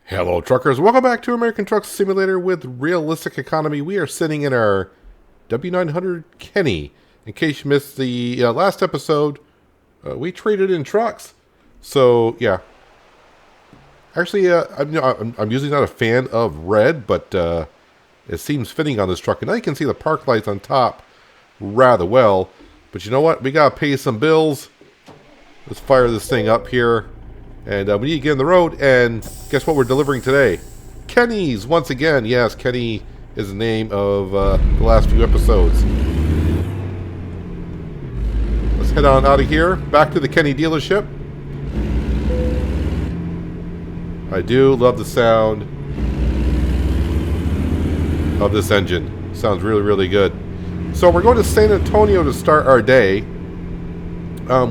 Hello, truckers. Welcome back to American Truck Simulator with Realistic Economy. We are sitting in our W900 Kenny. In case you missed the last episode, we traded in trucks. So, yeah. Actually, I'm usually not a fan of red, but it seems fitting on this truck. And now you can see the park lights on top rather well. But you know what? We got to pay some bills. Let's fire this thing up here. And we need to get in the road, and guess what we're delivering today? Kenny's, once again. Yes, Kenny is the name of the last few episodes. Let's head on out of here, back to the Kenny dealership. I do love the sound of this engine. Sounds really, really good. So we're going to San Antonio to start our day.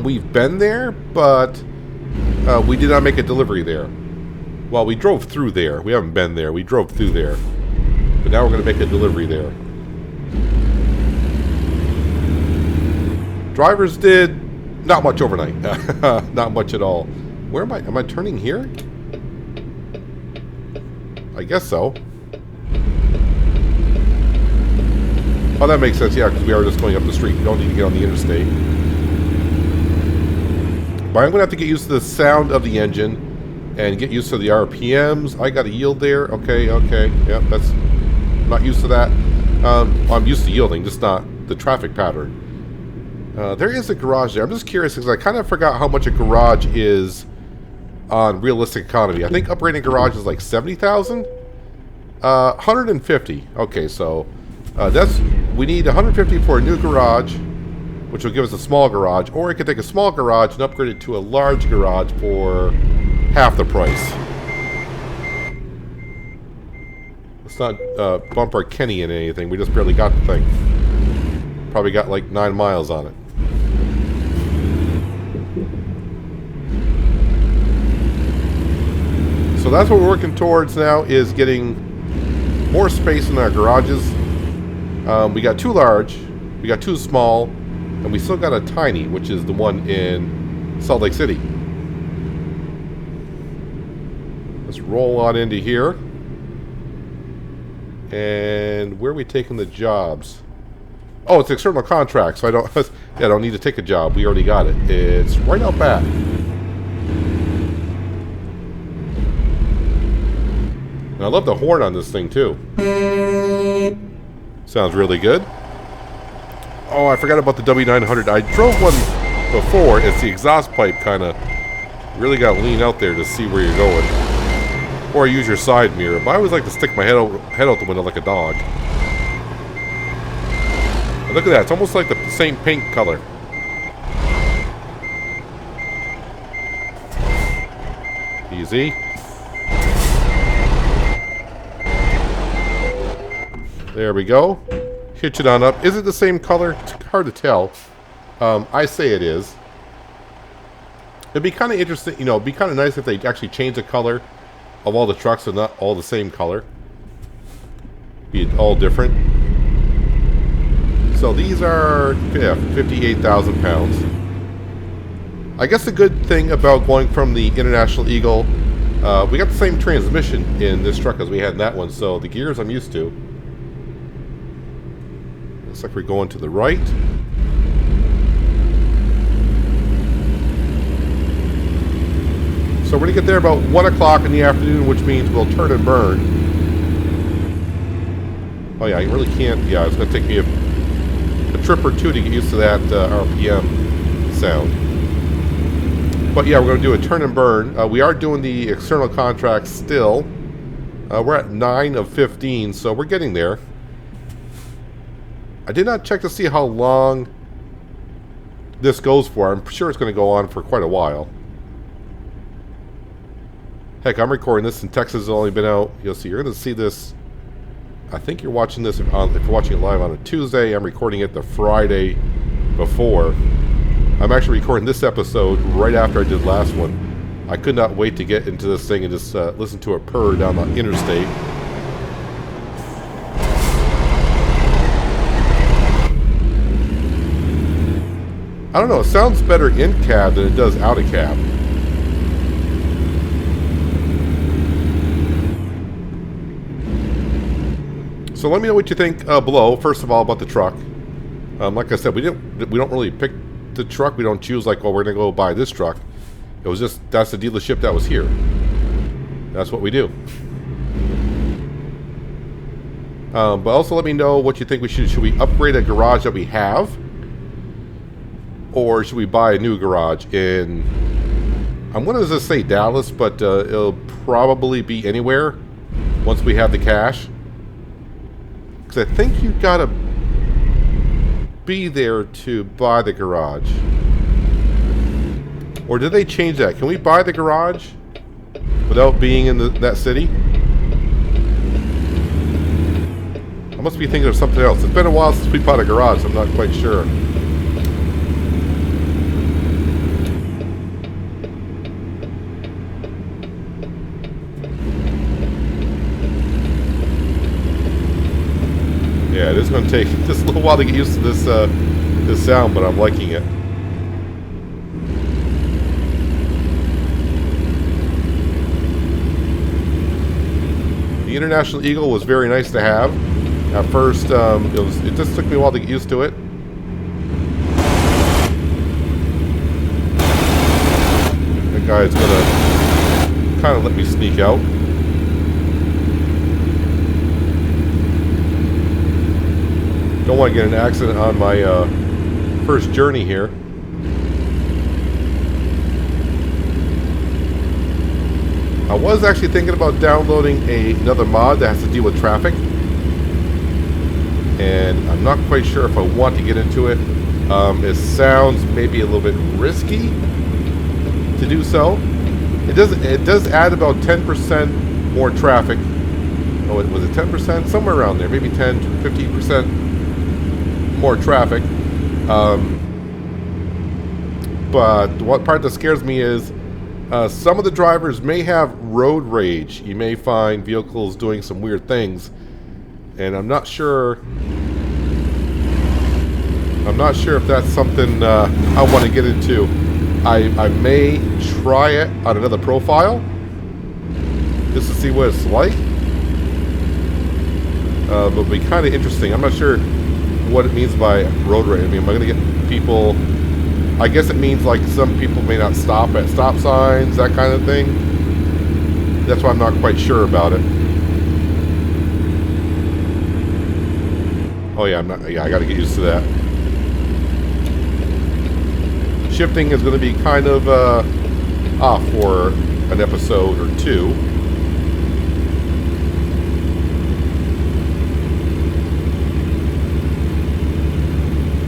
We've been there, but we did not make a delivery there. Well, we drove through there. We haven't been there. We drove through there. But now we're going to make a delivery there. Drivers did not much overnight. Not much at all. Where am I? Am I turning here? I guess so. Oh, that makes sense. Yeah, because we are just going up the street. We don't need to get on the interstate. But I'm going to have to get used to the sound of the engine and get used to the RPMs. I got a yield there. Okay. Yep, that's... I'm not used to that. I'm used to yielding, just not the traffic pattern. There is a garage there. I'm just curious because I kind of forgot how much a garage is on Realistic Economy. I think upgrading a garage is like 70,000? 150. Okay, so that's... We need 150 for a new garage, which will give us a small garage, or it could take a small garage and upgrade it to a large garage for half the price. Let's not bump our Kenny in anything. We just barely got the thing. Probably got like 9 miles on it. So that's what we're working towards now, is getting more space in our garages. We got 2 large, we got 2 small, and we still got a tiny, which is the one in Salt Lake City. Let's roll on into here. And where are we taking the jobs? Oh, it's external contract, so I don't need to take a job. We already got it. It's right out back. And I love the horn on this thing too. Sounds really good. Oh, I forgot about the W900. I drove one before. It's the exhaust pipe kind of really got to lean out there to see where you're going. Or use your side mirror. But I always like to stick my head out the window like a dog. And look at that. It's almost like the same paint color. Easy. There we go. Hitch it on up. Is it the same color? It's hard to tell. I say it is. It'd be kind of interesting, you know, it'd be kind of nice if they actually change the color of all the trucks and not all the same color. Be all different. So these are 58,000 pounds. I guess the good thing about going from the International Eagle, we got the same transmission in this truck as we had in that one, so the gears I'm used to. Looks like we're going to the right. So we're going to get there about 1 o'clock in the afternoon, which means we'll turn and burn. Oh yeah, I really can't... Yeah, it's going to take me a trip or two to get used to that RPM sound. But yeah, we're going to do a turn and burn. We are doing the external contract still. We're at 9 of 15, so we're getting there. I did not check to see how long this goes for. I'm sure it's going to go on for quite a while. Heck, I'm recording this in Texas. It's only been out. You'll see. You're going to see this. I think you're watching this if you're watching it live on a Tuesday. I'm recording it the Friday before. I'm actually recording this episode right after I did the last one. I could not wait to get into this thing and just listen to it purr down the interstate. I don't know, it sounds better in cab than it does out of cab. So let me know what you think below. First of all, about the truck. Like I said, we don't really pick the truck. We don't choose like, oh, we're gonna go buy this truck. It was just that's the dealership that was here. That's what we do. But also let me know what you think we should. Should we upgrade a garage that we have, or should we buy a new garage in? I'm gonna just say Dallas, but it'll probably be anywhere once we have the cash. Because I think you gotta be there to buy the garage. Or did they change that? Can we buy the garage without being in that city? I must be thinking of something else. It's been a while since we bought a garage. I'm not quite sure. Yeah, it is going to take just a little while to get used to this sound, but I'm liking it. The International Eagle was very nice to have. At first, it just took me a while to get used to it. That guy's gonna kind of let me sneak out. Don't want to get in an accident on my first journey here. I was actually thinking about downloading another mod that has to deal with traffic. And I'm not quite sure if I want to get into it. It sounds maybe a little bit risky to do so. It does add about 10% more traffic. Oh, was it 10%? Somewhere around there. Maybe 10 to 15% more traffic. But what part that scares me is some of the drivers may have road rage. You may find vehicles doing some weird things. And I'm not sure if that's something I want to get into. I may try it on another profile just to see what it's like. But it'll be kind of interesting. I'm not sure what it means by road rage. I mean, am I going to get people... I guess it means like some people may not stop at stop signs, that kind of thing. That's why I'm not quite sure about it. Oh yeah, I got to get used to that. Shifting is going to be kind of off for an episode or two.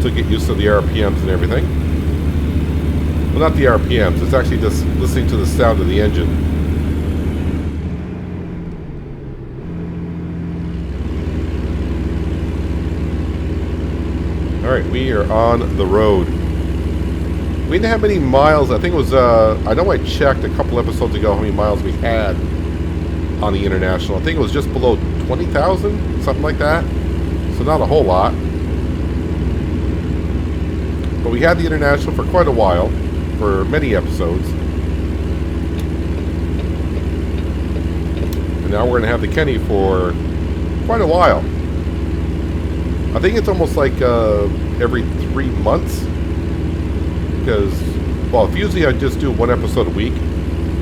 To get used to the RPMs and everything. Well, not the RPMs. It's actually just listening to the sound of the engine. Alright, we are on the road. We didn't have many miles. I think it was, I know I checked a couple episodes ago how many miles we had on the International. I think it was just below 20,000, something like that. So not a whole lot. But we had the International for quite a while, for many episodes. And now we're going to have the Kenny for quite a while. I think it's almost like every 3 months. Because, well, usually I just do one episode a week.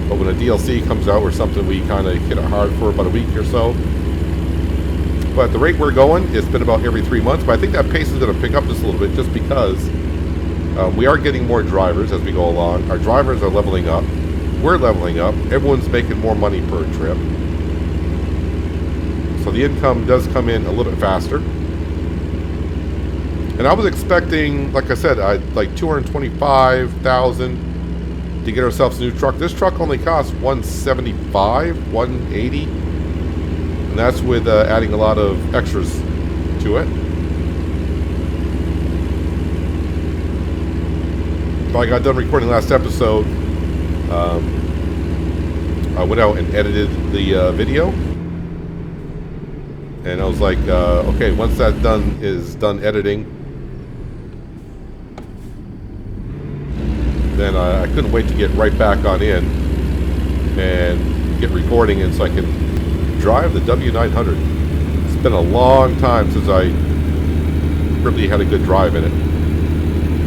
But when a DLC comes out or something, we kind of hit it hard for about a week or so. But at the rate we're going, it's been about every 3 months. But I think that pace is going to pick up just a little bit just because we are getting more drivers as we go along. Our drivers are leveling up. We're leveling up. Everyone's making more money per trip. So the income does come in a little bit faster. And I was expecting, like I said, like $225,000 to get ourselves a new truck. This truck only costs $175, $180, and that's with adding a lot of extras to it. But I got done recording last episode. I went out and edited the video, and I was like, okay, once that is done editing. Then I couldn't wait to get right back on in and get recording, and so I can drive the W900. It's been a long time since I really had a good drive in it.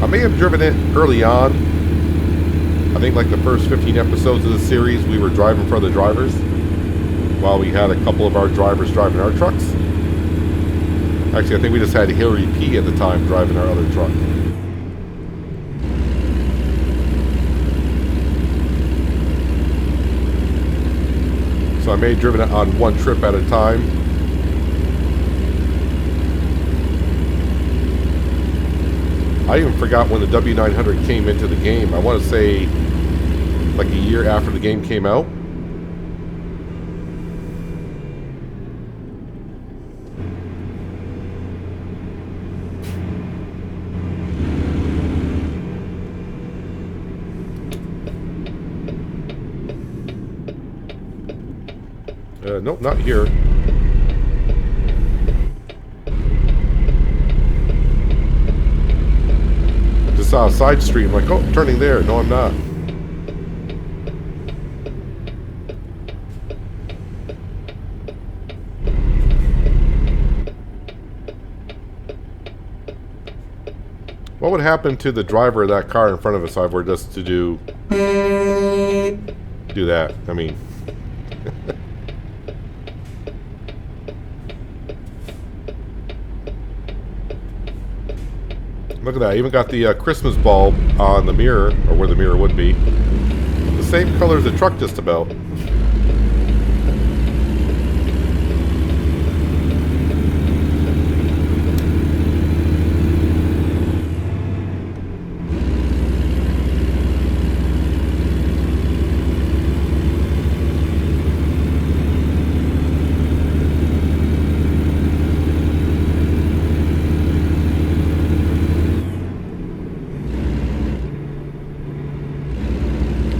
I may have driven it early on. I think like the first 15 episodes of the series, we were driving for the drivers, while we had a couple of our drivers driving our trucks. Actually, I think we just had Hillary P. at the time driving our other truck. So I may have driven it on one trip at a time. I even forgot when the W900 came into the game. I want to say like a year after the game came out. Nope, not here. Just saw a side street. I'm like, oh, I'm turning there. No, I'm not. What would happen to the driver of that car in front of us if I were just to do that? I mean... Look at that, I even got the Christmas bulb on the mirror, or where the mirror would be. The same color as the truck just about.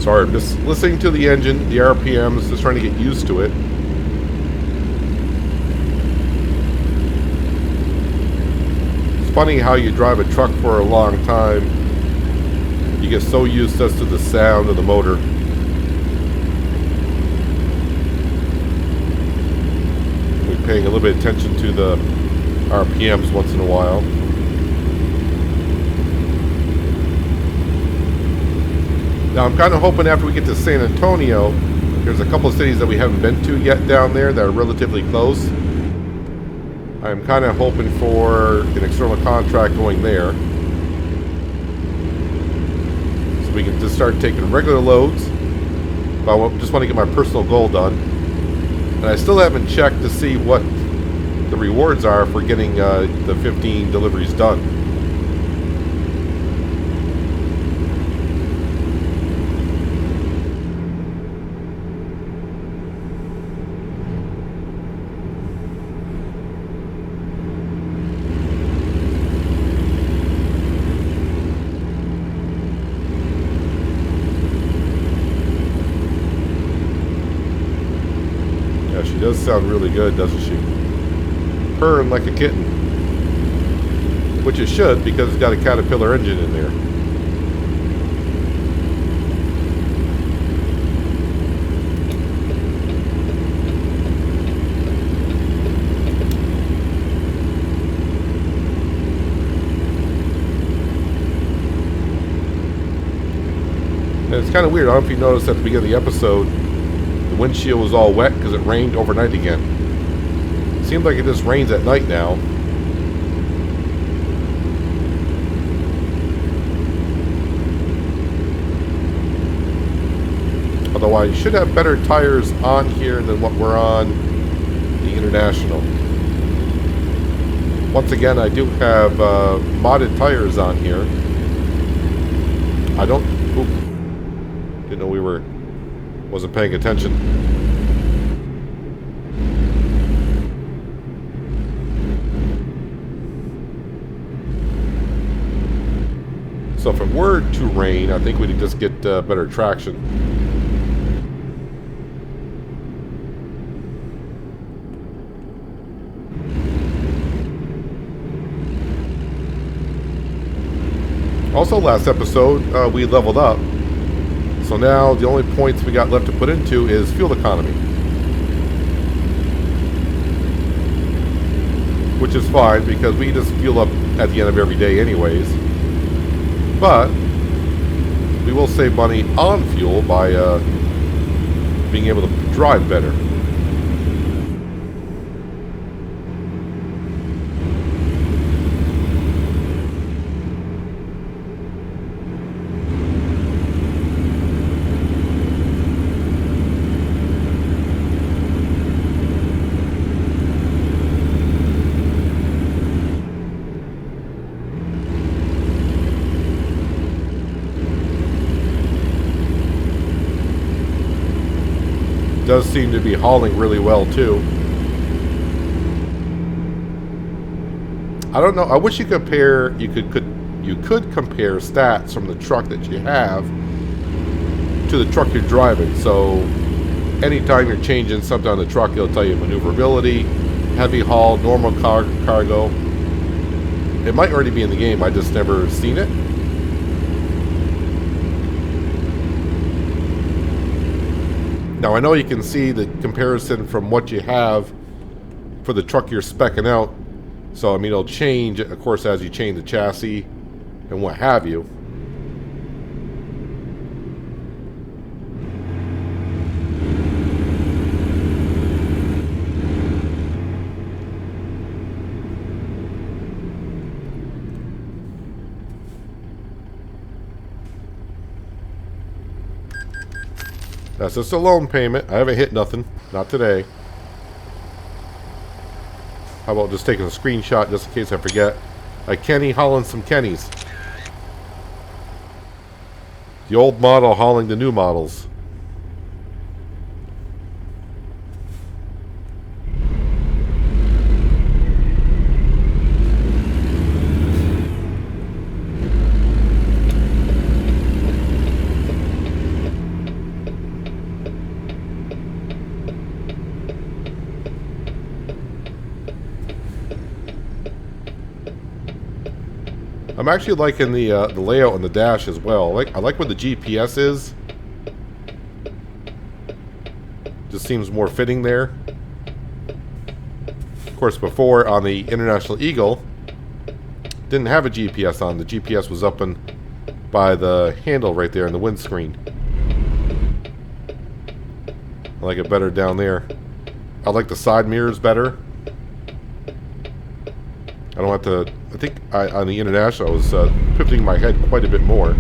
Sorry, I'm just listening to the engine, the RPMs, just trying to get used to it. It's funny how you drive a truck for a long time. You get so used just to the sound of the motor. We're paying a little bit of attention to the RPMs once in a while. Now, I'm kind of hoping after we get to San Antonio, there's a couple of cities that we haven't been to yet down there that are relatively close. I'm kind of hoping for an external contract going there, so we can just start taking regular loads. But I just want to get my personal goal done. And I still haven't checked to see what the rewards are for getting the 15 deliveries done. She does sound really good, doesn't she? Purring like a kitten. Which it should, because it's got a Caterpillar engine in there. And it's kind of weird. I don't know if you noticed at the beginning of the episode, the windshield was all wet because it rained overnight again. Seems like it just rains at night now. Although I should have better tires on here than what were on the International. Once again, I do have modded tires on here. I don't... Oop, didn't know we were... wasn't paying attention. So if it were to rain, I think we'd just get better traction. Also, last episode, we leveled up. So now the only points we got left to put into is fuel economy. which is fine because we just fuel up at the end of every day anyways. But we will save money on fuel by being able to drive better. Does seem to be hauling really well too. I don't know. I wish you could compare. You could compare stats from the truck that you have to the truck you're driving. So anytime you're changing something on the truck, it'll tell you maneuverability, heavy haul, normal cargo. It might already be in the game. I just never seen it. Now, I know you can see the comparison from what you have for the truck you're speccing out. So, I mean, it'll change, of course, as you change the chassis and what have you. That's just a loan payment. I haven't hit nothing. Not today. How about just taking a screenshot just in case I forget? Like Kenny hauling some Kennys. The old model hauling the new models. I'm actually liking the layout on the dash as well. I like where the GPS is. Just seems more fitting there. Of course, before on the International Eagle, didn't have a GPS on. The GPS was up by the handle right there in the windscreen. I like it better down there. I like the side mirrors better. I don't have to. I think on the International I was pivoting my head quite a bit more.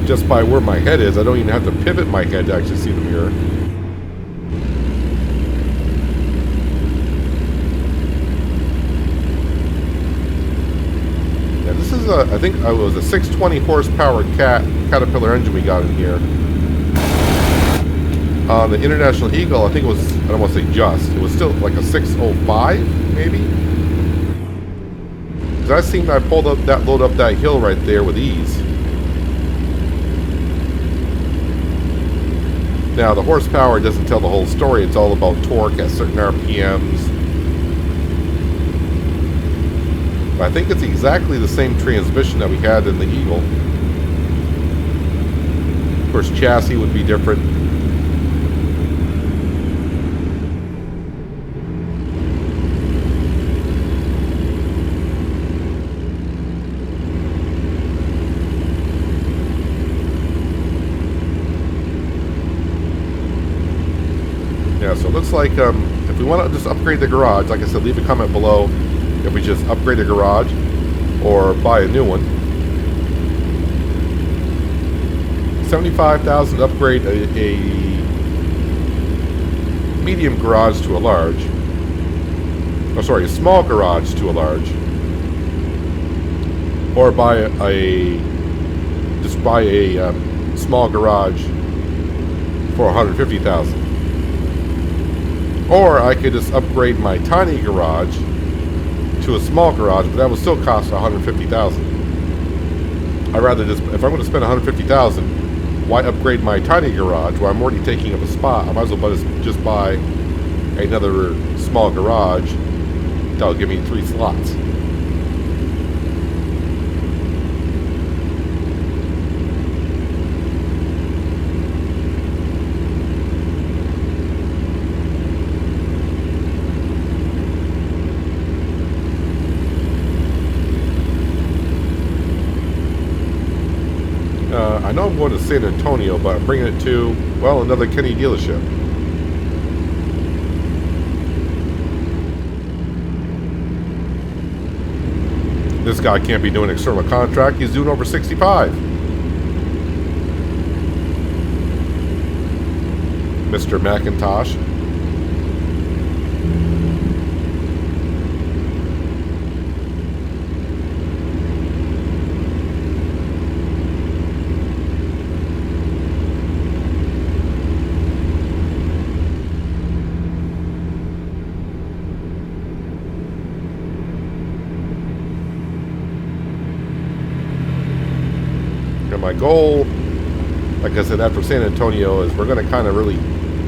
Just by where my head is, I don't even have to pivot my head to actually see the mirror. Yeah, this is I think it was a 620 horsepower Caterpillar engine we got in here. On the International Eagle, I think it was, I don't want to say just, it was still like a 605, maybe? Because I seen I pulled up that, load up that hill right there with ease. Now, the horsepower doesn't tell the whole story. It's all about torque at certain RPMs. But I think it's exactly the same transmission that we had in the Eagle. Of course, chassis would be different. Yeah, so it looks like if we want to just upgrade the garage, like I said, leave a comment below if we just upgrade the garage or buy a new one. $75,000 to upgrade a medium garage to a large. Oh, sorry, a small garage to a large. Or buy just buy a small garage for $150,000. Or I could just upgrade my tiny garage to a small garage, but that would still cost $150,000. I'd rather just, if I'm going to spend $150,000, why upgrade my tiny garage where I'm already taking up a spot? I might as well just buy another small garage that'll give me 3 slots. I know I'm going to San Antonio, but I'm bringing it to, well, another Kenny dealership. This guy can't be doing external contract. He's doing over 65. Mr. McIntosh. And my goal, like I said, after San Antonio, is we're going to kind of really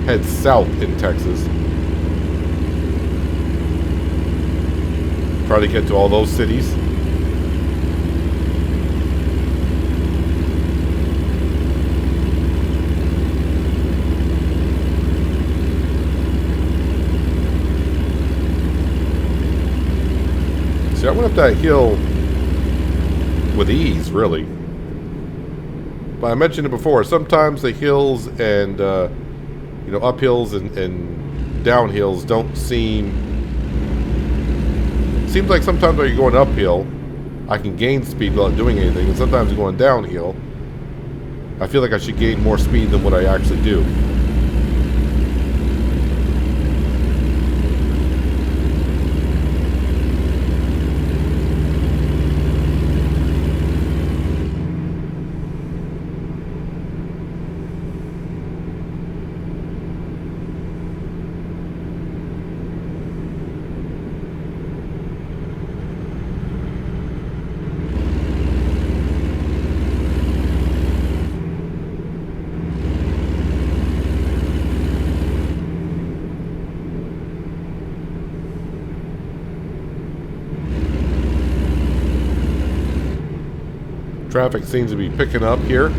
head south in Texas. Try to get to all those cities. See, I went up that hill with ease, really. But I mentioned it before, sometimes the hills and you know, uphills and downhills don't seems like sometimes when you're going uphill, I can gain speed without doing anything, and sometimes going downhill, I feel like I should gain more speed than what I actually do. Traffic seems to be picking up here.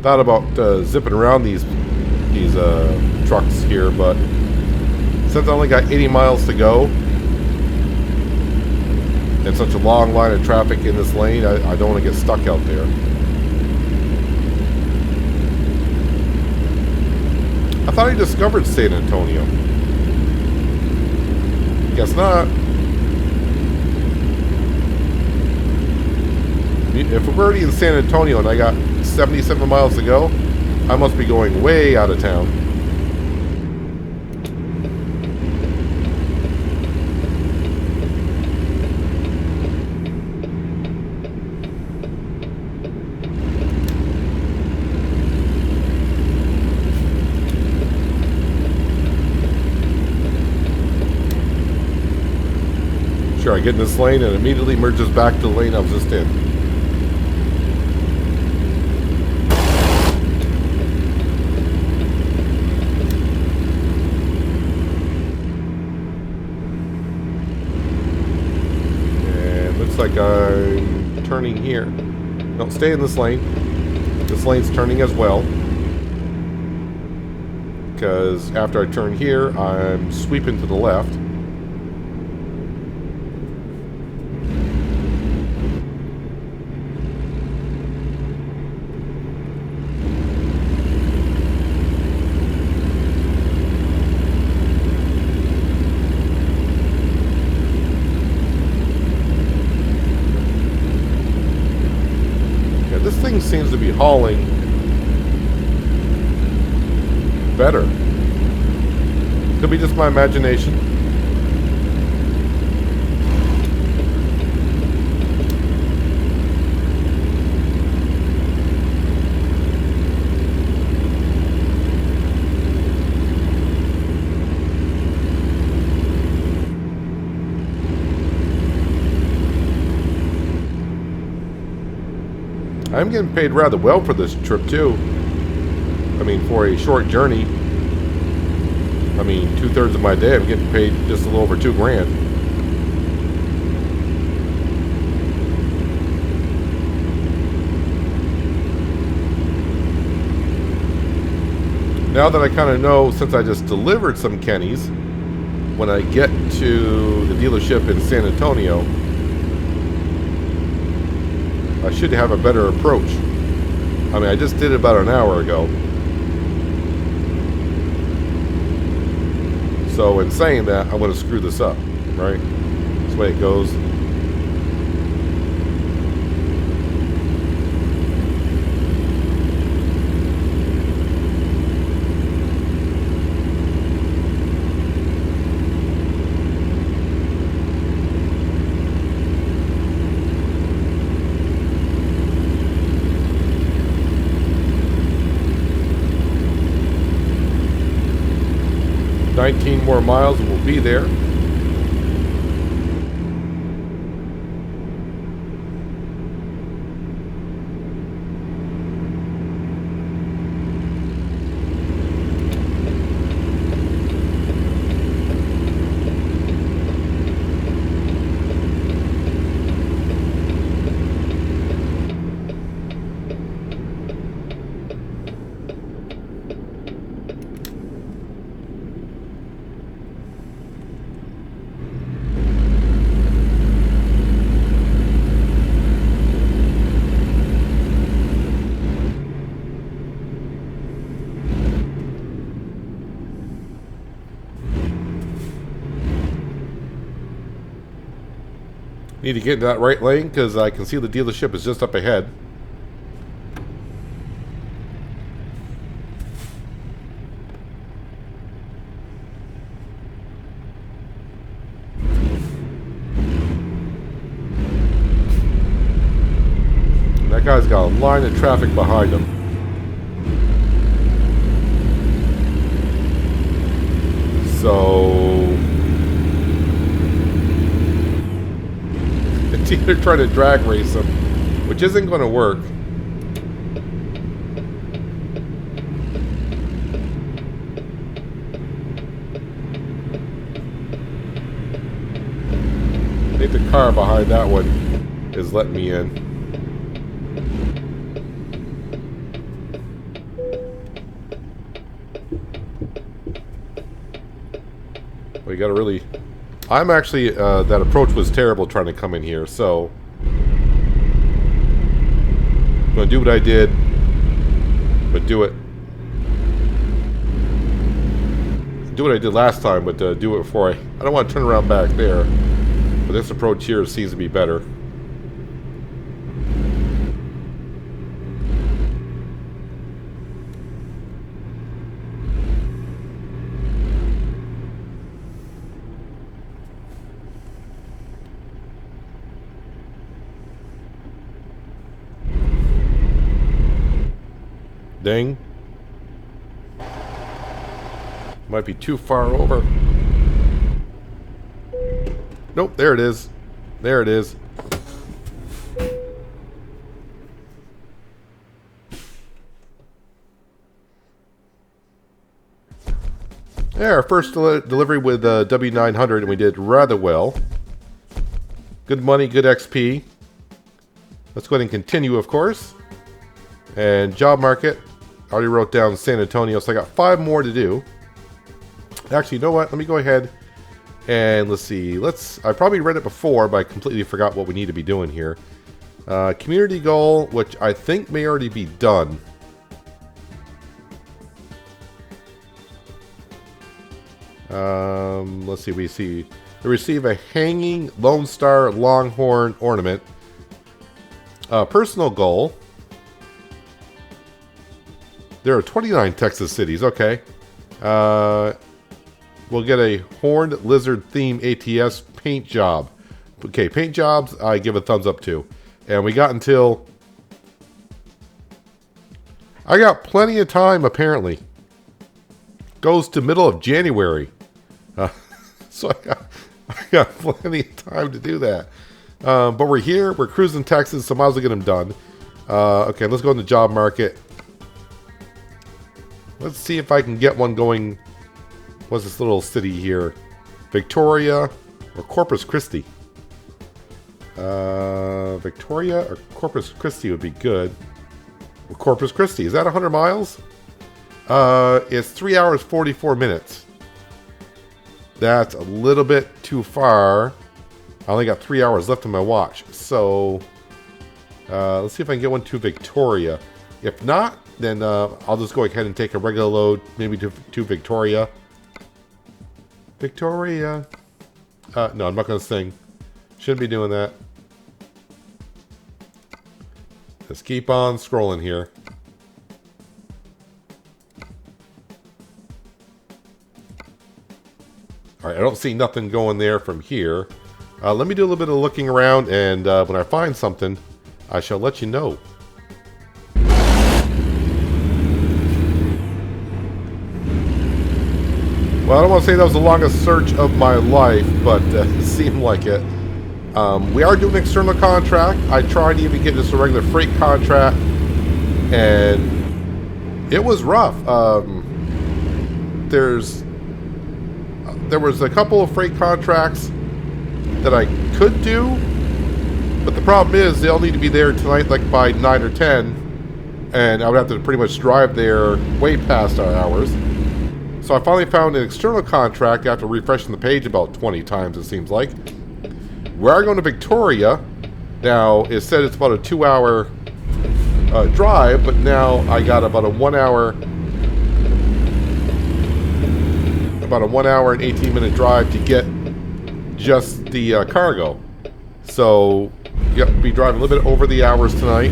Thought about zipping around these trucks here, but since I only got 80 miles to go and such a long line of traffic in this lane, I don't want to get stuck out there. I thought I discovered San Antonio. Guess not. If we're already in San Antonio and I got 77 miles to go, I must be going way out of town. Sure, I get in this lane and immediately merges back to the lane I was just in. And looks like I'm turning here. Don't stay in this lane. This lane's turning as well. Because after I turn here, I'm sweeping to the left. This thing seems to be hauling better. Could be just my imagination. I'm getting paid rather well for this trip too. I mean, for a short journey, I mean, 2/3 of my day I'm getting paid just a little over $2,000. Now that I kind of know, since I just delivered some Kennys, when I get to the dealership in San Antonio, I should have a better approach. I mean, I just did it about an hour ago. So in saying that, I'm going to screw this up, right? That's the way it goes. More miles and we'll be there. Need to get into that right lane because I can see the dealership is just up ahead. And that guy's got a line of traffic behind him. So they're trying to drag race him, which isn't going to work. I think the car behind that one is letting me in. We got to really... I'm actually, that approach was terrible trying to come in here, so I'm going to do what I did, but do what I did last time, but do it before I don't want to turn around back there, but this approach here seems to be better. Dang. Might be too far over. Nope, there it is. There it is. Yeah, our first delivery with W900, and we did rather well. Good money, good XP. Let's go ahead and continue, of course. And job market. I already wrote down San Antonio, so I got 5 more to do. Actually, you know what? Let me go ahead and let's see. I probably read it before, but I completely forgot what we need to be doing here. Community goal, which I think may already be done. Let's see. We receive a hanging Lone Star Longhorn ornament. Personal goal. There are 29 Texas cities. Okay. We'll get a horned lizard theme ATS paint job. Okay, paint jobs, I give a thumbs up to. And we got until... I got plenty of time, apparently. Goes to middle of January. So I got plenty of time to do that. But we're here. We're cruising Texas, so might as well get them done. Okay, let's go in the job market. Let's see if I can get one going. What's this little city here? Victoria or Corpus Christi? Victoria or Corpus Christi would be good. Well, Corpus Christi. Is that 100 miles? It's 3 hours, 44 minutes. That's a little bit too far. I only got 3 hours left on my watch. So, let's see if I can get one to Victoria. If not, then I'll just go ahead and take a regular load, maybe to Victoria. Victoria. No, I'm not going to sing. Shouldn't be doing that. Just keep on scrolling here. Alright, I don't see nothing going there from here. Let me do a little bit of looking around, and when I find something, I shall let you know. Well, I don't want to say that was the longest search of my life, but it seemed like it. We are doing an external contract. I tried to even get just a regular freight contract, and it was rough. There was a couple of freight contracts that I could do, but the problem is they all need to be there tonight, like by 9 or 10, and I would have to pretty much drive there way past our hours. So I finally found an external contract after refreshing the page about 20 times, it seems like. We are going to Victoria. Now, it said it's about a 2-hour drive, but now I got about a 1 hour and 18-minute drive to get just the cargo. So, yep, be driving a little bit over the hours tonight.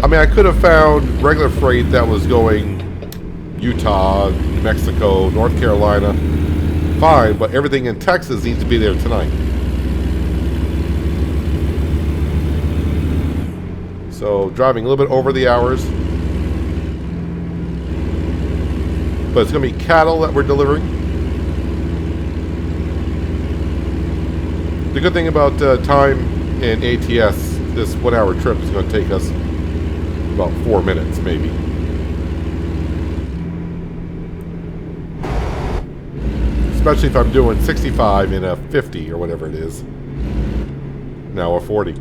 I mean, I could have found regular freight that was going Utah, New Mexico, North Carolina. Fine, but everything in Texas needs to be there tonight. So, driving a little bit over the hours. But it's going to be cattle that we're delivering. The good thing about time in ATS, this 1 hour trip is going to take us about 4 minutes, maybe. Especially if I'm doing 65 in a 50 or whatever it is. Now a 40.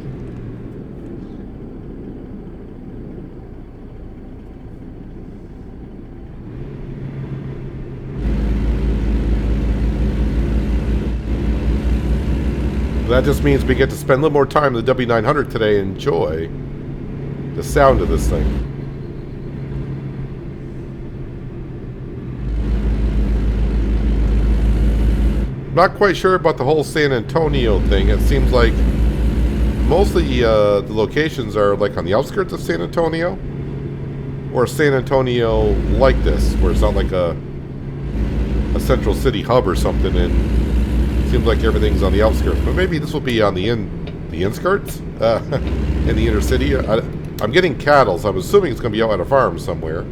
That just means we get to spend a little more time in the W900 today and enjoy the sound of this thing. Not quite sure about the whole San Antonio thing. It seems like mostly the locations are like on the outskirts of San Antonio, or San Antonio like this, where it's not like a central city hub or something, and it seems like everything's on the outskirts. But maybe this will be on the inskirts, in the inner city. I'm getting cattle, so I'm assuming it's going to be out at a farm somewhere.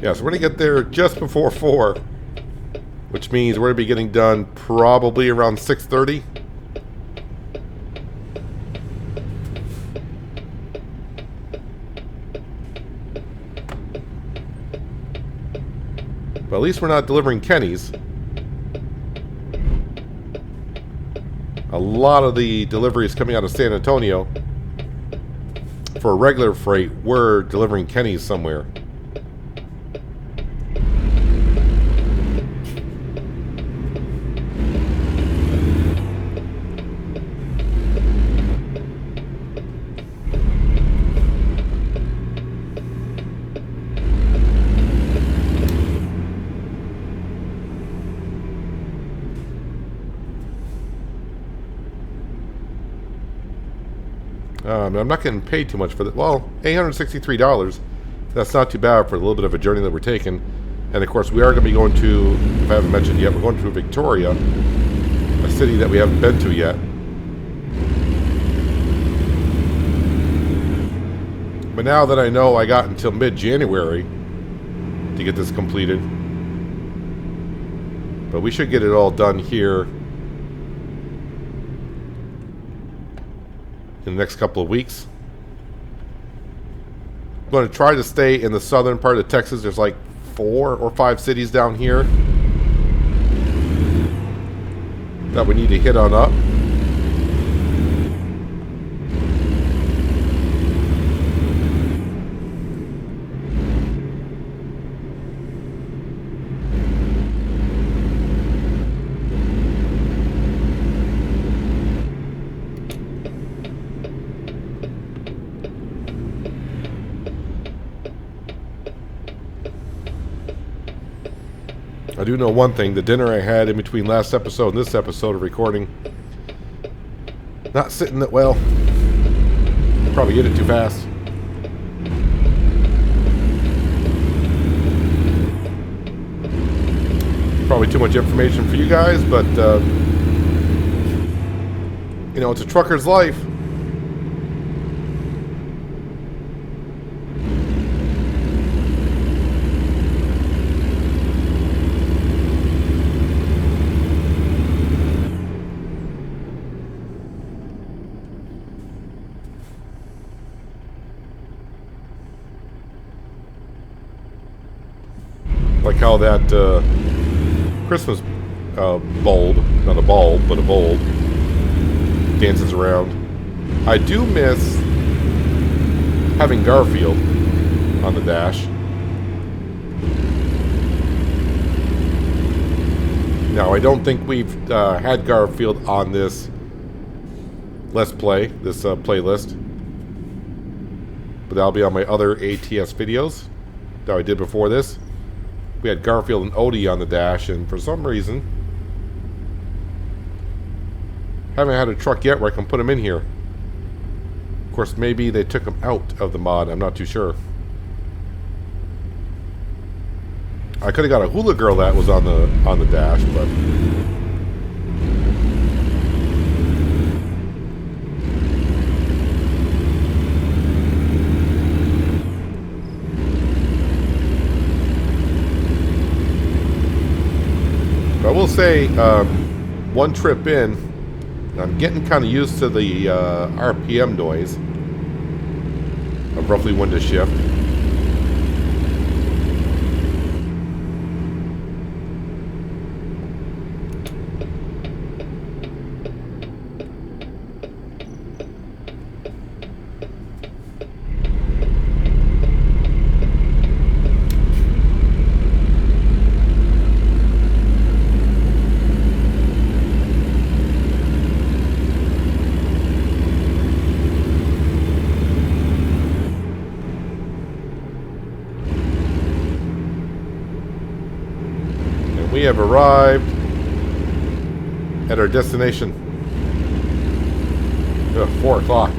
Yeah, so we're going to get there just before 4, which means we're going to be getting done probably around 6:30. But at least we're not delivering Kenny's. A lot of the deliveries coming out of San Antonio for regular freight, we're delivering Kenny's somewhere. I'm not getting paid too much for that. Well, $863. That's not too bad for a little bit of a journey that we're taking. And of course, we are going to be going to, if I haven't mentioned yet, we're going to Victoria, a city that we haven't been to yet. But now that I know I got until mid-January to get this completed. But we should get it all done here in the next couple of weeks. I'm going to try to stay in the southern part of Texas. There's like 4 or 5 cities down here that we need to hit on up. I do know one thing. The dinner I had in between last episode and this episode of recording, not sitting that well. Probably ate it too fast. Probably too much information for you guys, but you know, it's a trucker's life. Like how that Christmas bulb, not a bulb, but a bulb, dances around. I do miss having Garfield on the dash. Now, I don't think we've had Garfield on this Let's Play, this playlist. But that'll be on my other ATS videos that I did before this. We had Garfield and Odie on the dash, and for some reason, haven't had a truck yet where I can put them in here. Of course, maybe they took them out of the mod. I'm not too sure. I could have got a Hula Girl that was on the dash, but I will say, one trip in, I'm getting kind of used to the RPM noise of roughly when to shift. We have arrived at our destination. 4 o'clock.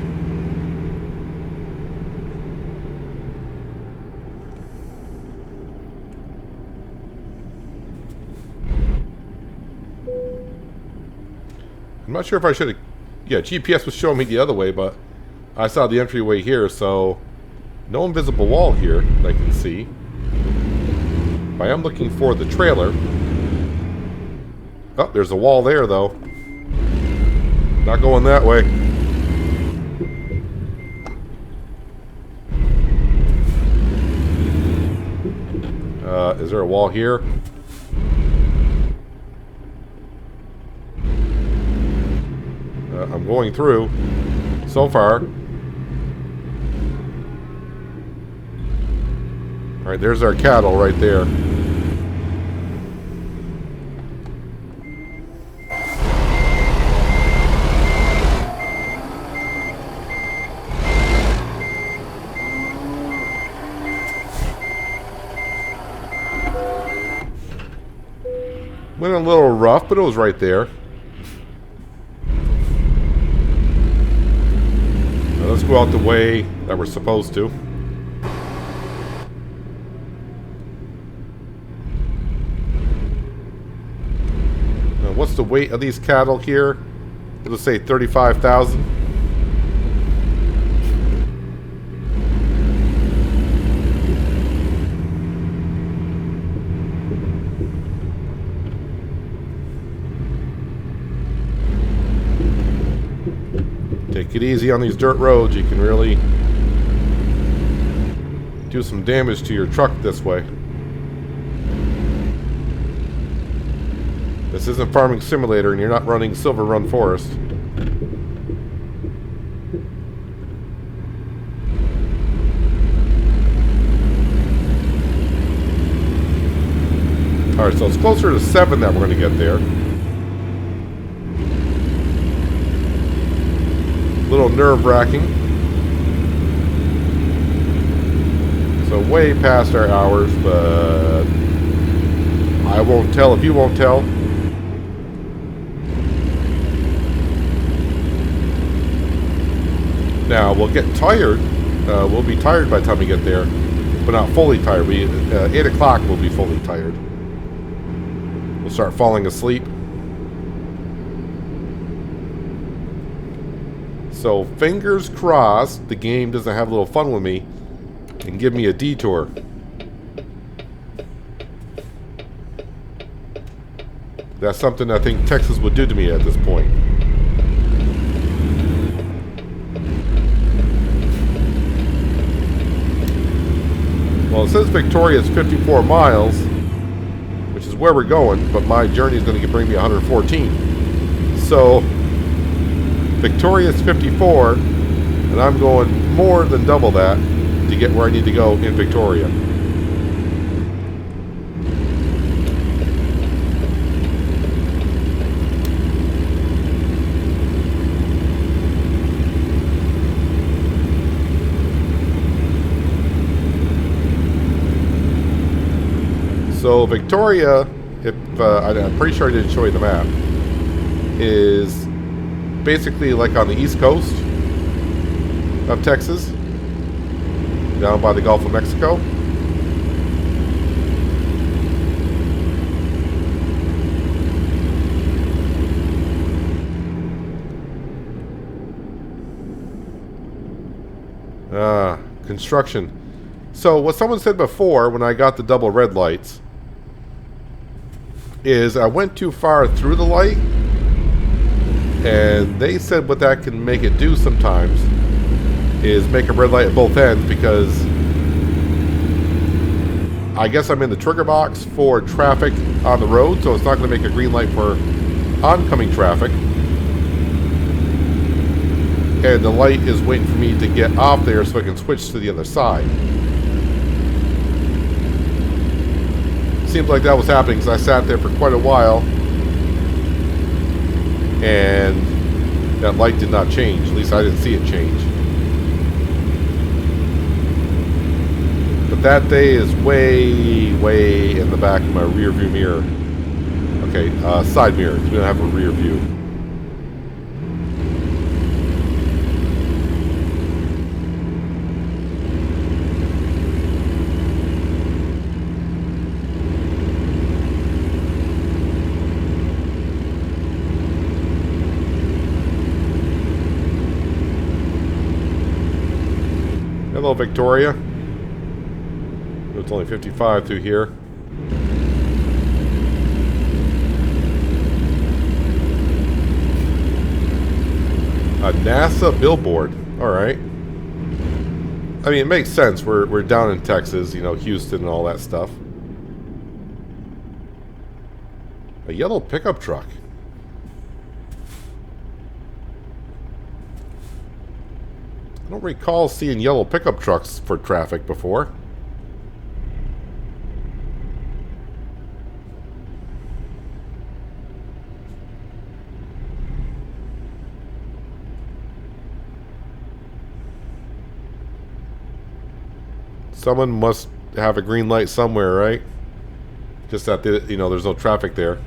I'm not sure if I should have... Yeah, GPS was showing me the other way, but I saw the entryway here, so no invisible wall here that I can see. I am looking for the trailer. Oh, there's a wall there, though. Not going that way. Is there a wall here? I'm going through so far. Alright, there's our cattle right there. Went a little rough, but it was right there. Now let's go out the way that we're supposed to. Now, what's the weight of these cattle here? Let's say 35,000. Take it easy on these dirt roads. You can really do some damage to your truck this way. This isn't Farming Simulator and you're not running Silver Run Forest. Alright, so it's closer to 7 that we're going to get there. A little nerve-wracking. So way past our hours, but I won't tell if you won't tell. Now, we'll get tired. We'll be tired by the time we get there. But not fully tired. 8 o'clock we'll be fully tired. We'll start falling asleep. So, fingers crossed the game doesn't have a little fun with me and give me a detour. That's something I think Texas would do to me at this point. Well, it says Victoria is 54 miles, which is where we're going, but my journey is going to bring me 114. So, Victoria is 54, and I'm going more than double that to get where I need to go in Victoria. So Victoria, I'm pretty sure I didn't show you the map, is basically like on the east coast of Texas, down by the Gulf of Mexico. Construction. So what someone said before when I got the double red lights is I went too far through the light, and they said what that can make it do sometimes is make a red light at both ends, because I guess I'm in the trigger box for traffic on the road, so it's not going to make a green light for oncoming traffic, and the light is waiting for me to get off there so I can switch to the other side. Seems like that was happening because I sat there for quite a while and that light did not change. At least I didn't see it change. But that day is way, way in the back of my rear view mirror. Okay, side mirror. We don't have a rear view. Hello, Victoria. It's only 55 through here. A NASA billboard. All right. I mean, it makes sense. We're down in Texas, you know, Houston and all that stuff. A yellow pickup truck. I don't recall seeing yellow pickup trucks for traffic before. Someone must have a green light somewhere, right? Just that, you know, there's no traffic there.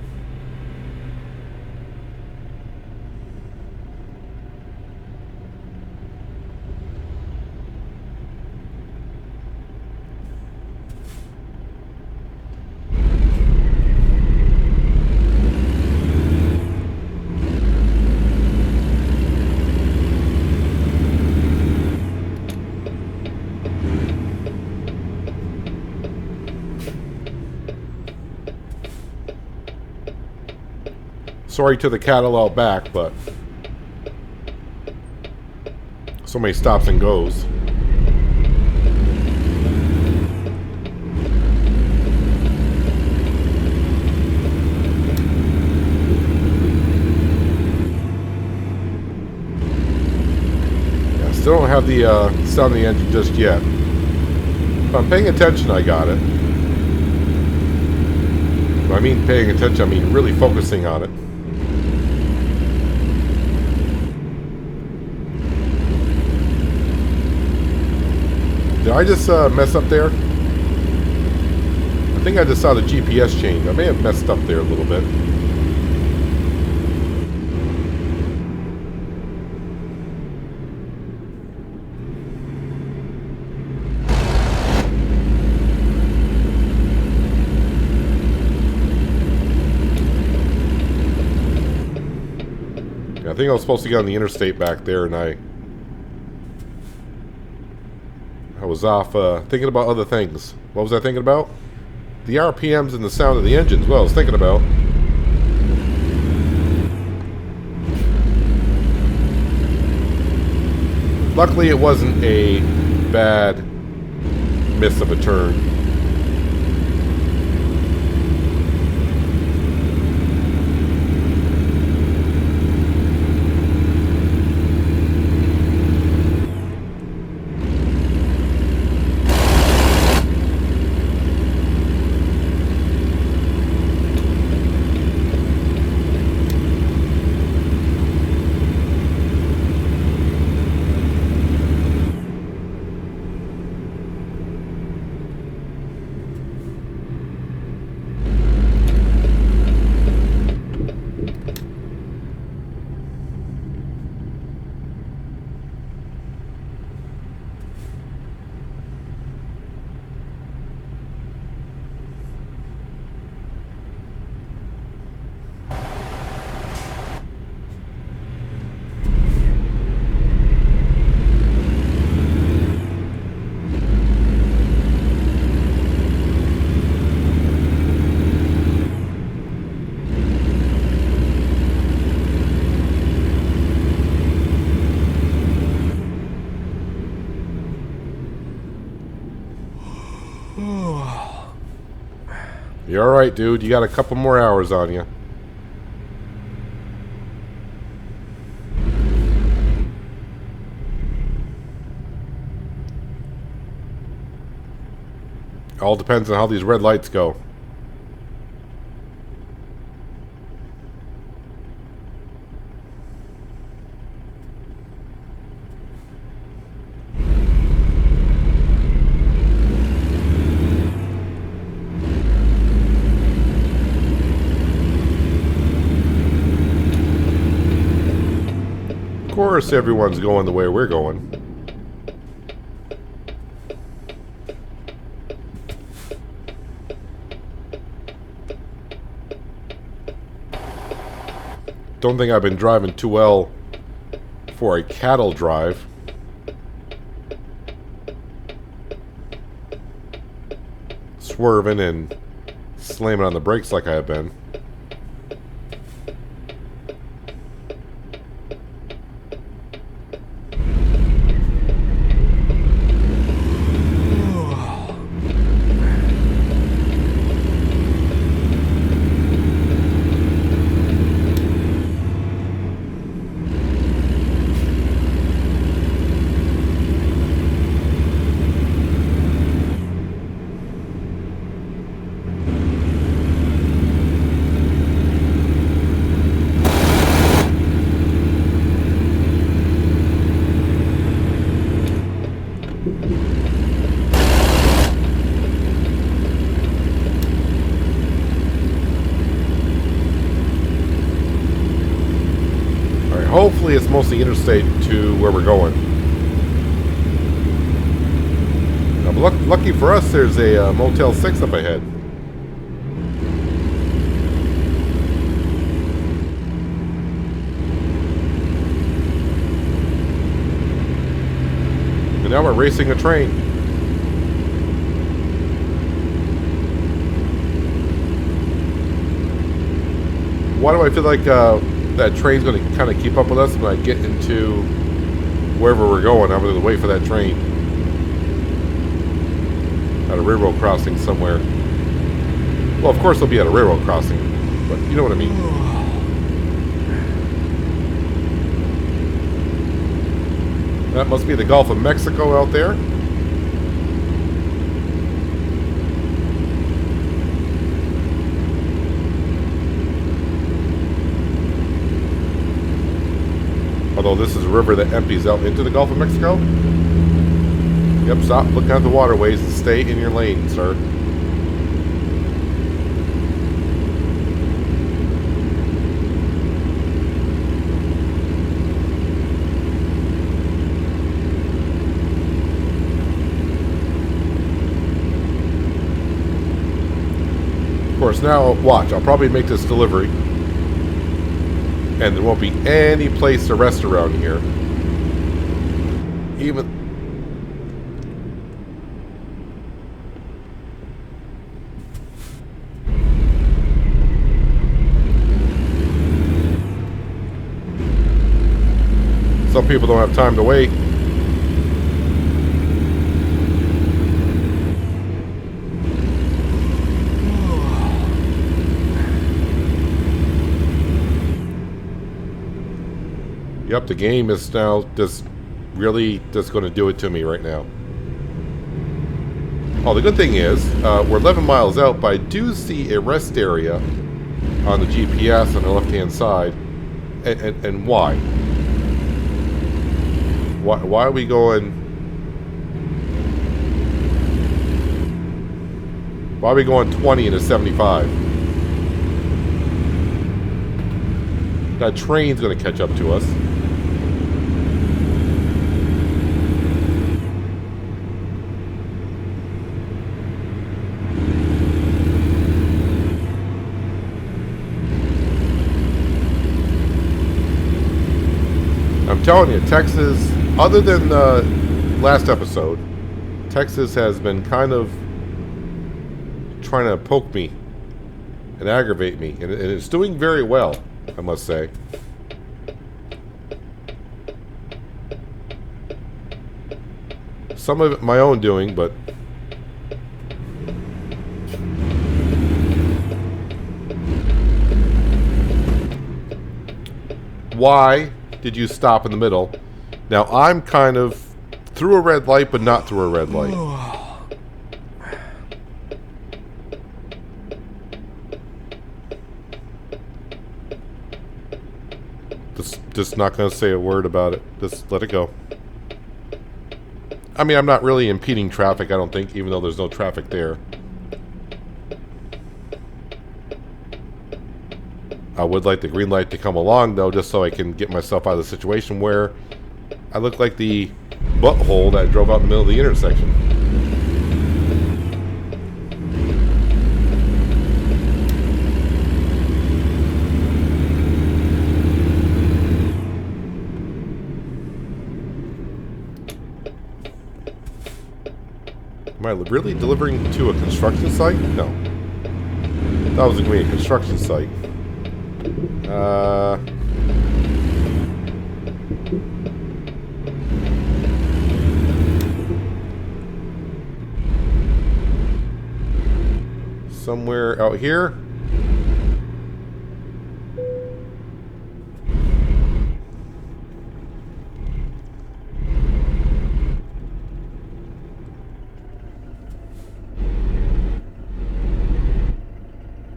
Sorry to the cattle out back, but so many stops and goes. Yeah, still don't have the sound of the engine just yet. If I'm paying attention, I got it. When I mean paying attention, I mean really focusing on it. Did I just mess up there? I think think I just saw the GPS change. I may have messed up there a little bit. I think I was supposed to get on the interstate back there, and I was off thinking about other things. What was I thinking about? The RPMs and the sound of the engines. What I was thinking about. Luckily, it wasn't a bad miss of a turn. You're alright, dude. You got a couple more hours on you. All depends on how these red lights go. Of course, everyone's going the way we're going. Don't think I've been driving too well for a cattle drive. Swerving and slamming on the brakes like I have been. Hopefully it's mostly interstate to where we're going. Lucky for us, there's a Motel 6 up ahead. And now we're racing a train. Why do I feel like that train's going to kind of keep up with us when I get into wherever we're going? I'm going to wait for that train at a railroad crossing somewhere. Well, of course it'll be at a railroad crossing, but you know what I mean. That must be the Gulf of Mexico out there. Although this is a river that empties out into the Gulf of Mexico. Yep, stop looking at the waterways and stay in your lane, sir. course, now watch. I'll probably make this delivery, and there won't be any place to rest around here. Even. Some people don't have time to wait. Yep, the game is now just really just going to do it to me right now. Oh, the good thing is, we're 11 miles out, but I do see a rest area on the GPS on the left-hand side. And why? Why are we going... Why are we going 20 into 75? That train's going to catch up to us. I'm telling you, Texas, other than last episode, Texas has been kind of trying to poke me and aggravate me, and it's doing very well, I must say. Some of it my own doing, but why did you stop in the middle? Now I'm kind of through a red light, but not through a red light. Just not going to say a word about it. Just let it go. I mean, I'm not really impeding traffic, I don't think, even though there's no traffic there. I would like the green light to come along, though, just so I can get myself out of the situation where I look like the butthole that drove out in the middle of the intersection. Am I really delivering to a construction site? No. That was going to be a construction site. Somewhere out here.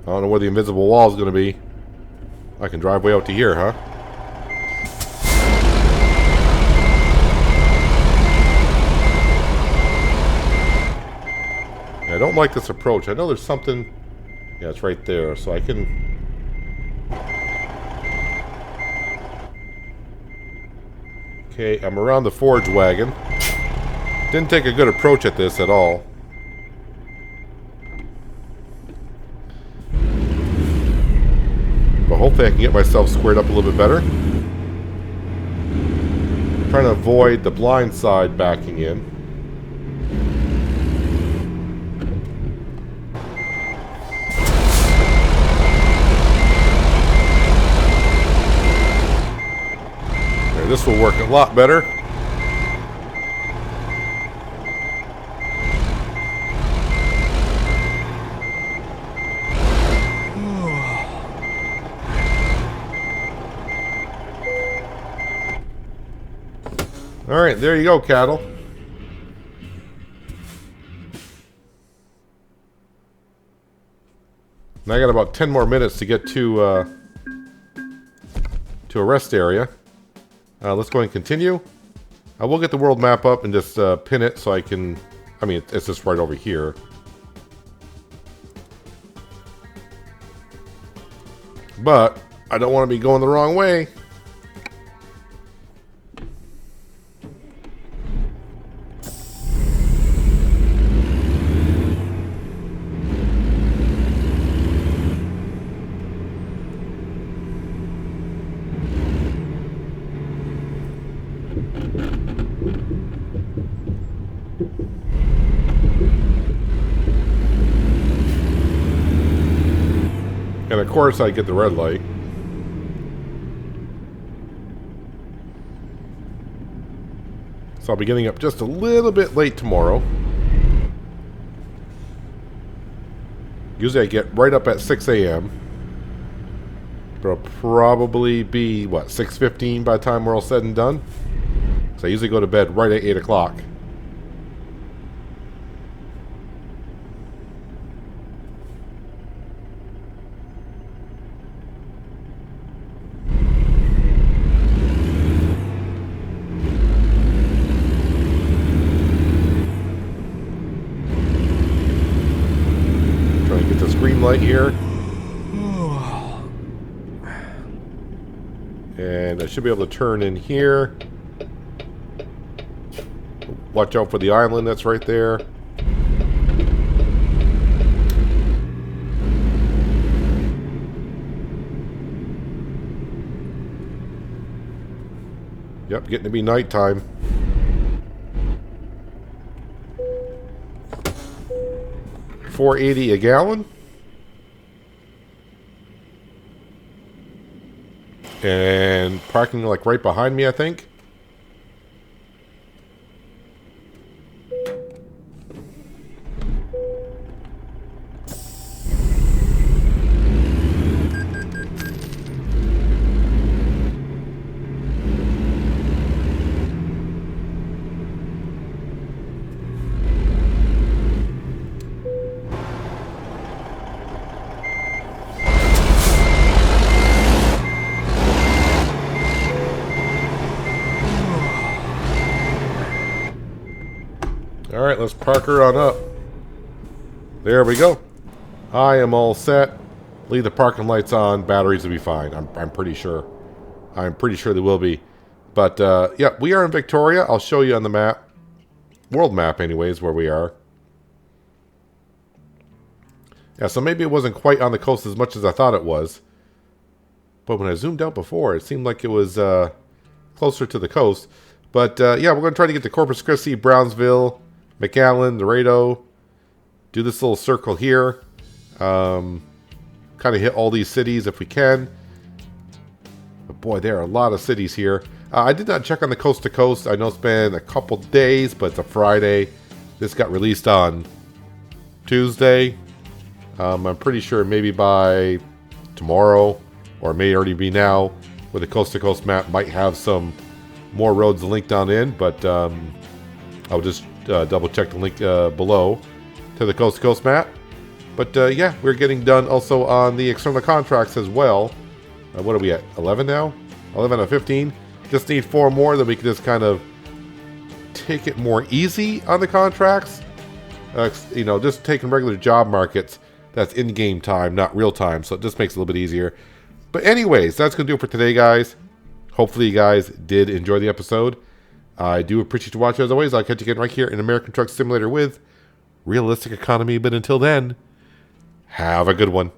I don't know where the invisible wall is going to be. I can drive way out to here, huh? Yeah, I don't like this approach. I know there's something... Yeah, it's right there, so I can... Okay, I'm around the forge wagon. Didn't take a good approach at this at all. But hopefully I can get myself squared up a little bit better. I'm trying to avoid the blind side backing in. There, this will work a lot better. Alright, there you go, cattle. Now I got about 10 more minutes to get to a rest area. Let's go ahead and continue. I will get the world map up and just pin it so I can... I mean, it's just right over here. But I don't want to be going the wrong way. course, I get the red light. So I'll be getting up just a little bit late tomorrow. Usually I get right up at 6 a.m. But I'll probably be, what, 6:15 by the time we're all said and done? So I usually go to bed right at 8 o'clock. Trying to get this green light here. And I should be able to turn in here. Watch out for the island that's right there. Yep, getting to be nighttime. $4.80 a gallon. And parking like right behind me, I think. Alright, let's park her on up. There we go. I am all set. Leave the parking lights on. Batteries will be fine. I'm pretty sure. I'm pretty sure they will be. But, yeah, we are in Victoria. I'll show you on the map. World map, anyways, where we are. Yeah, so maybe it wasn't quite on the coast as much as I thought it was. But when I zoomed out before, it seemed like it was closer to the coast. But, yeah, we're going to try to get to Corpus Christi, Brownsville, McAllen, Laredo, do this little circle here, kind of hit all these cities if we can. But boy, there are a lot of cities here. I did not check on the coast to coast. I know it's been a couple days, but it's a Friday. This got released on Tuesday. I'm pretty sure maybe by tomorrow, or it may already be now, where the coast to coast map might have some more roads linked on in, but I'll just double check the link below to the coast to coast map. But yeah, we're getting done also on the external contracts as well. What are we at? 11 now? 11 out of 15. Just need 4 more, then we can just kind of take it more easy on the contracts. You know, just taking regular job markets. That's in-game time, not real time, so it just makes it a little bit easier. But anyways, that's going to do it for today, guys. Hopefully you guys did enjoy the episode. I do appreciate you watching as always. I'll catch you again right here in American Truck Simulator with Realistic Economy. But until then, have a good one.